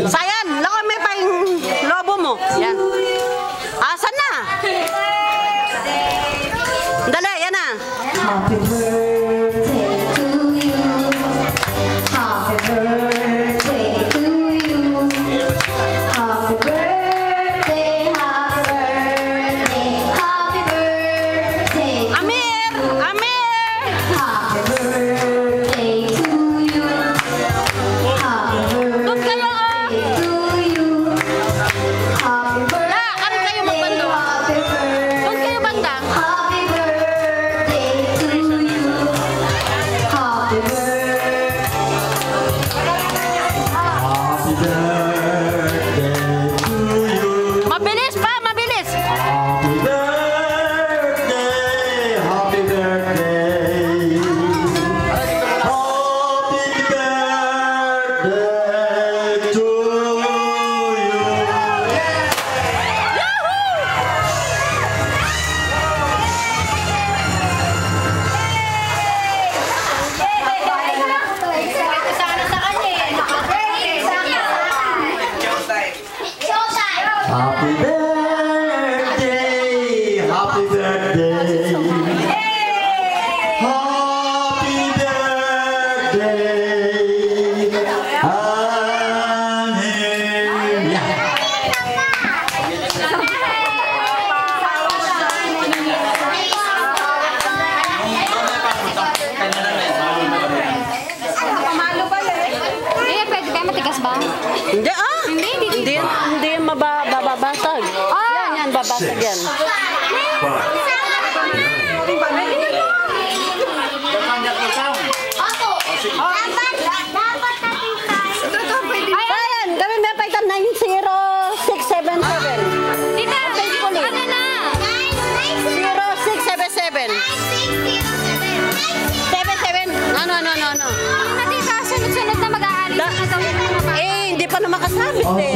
Sayan, lako may pa yung lobo mo. Yan. Asan na? Dali, yan na. Happy birthday to you. Happy birthday to you. Happy birthday, happy birthday, happy birthday. Amir! Amir! Happy birthday to you. Happy Doon kayo, birthday to you. Happy birthday. ano kayo magbando? Happy birthday. Doon kayo banda. Happy birthday to you. Happy birthday. Happy birthday to you. Mabilis pa, mabilis. Happy birthday. Happy birthday. Happy birthday to you. Happy birthday. Happy birthday. Happy birthday. Amen. Pwede kayo matigas ba? Hindi ah. Hindi. Hindi mababasag. Yan, yan, babasag yan. Ayan, kami may paitan 90677. Tita, ano na? 0677. 77. No. Tita, sunod-sunod na mag-aalis na daw yung mga bata. Hindi pa na makasabit eh.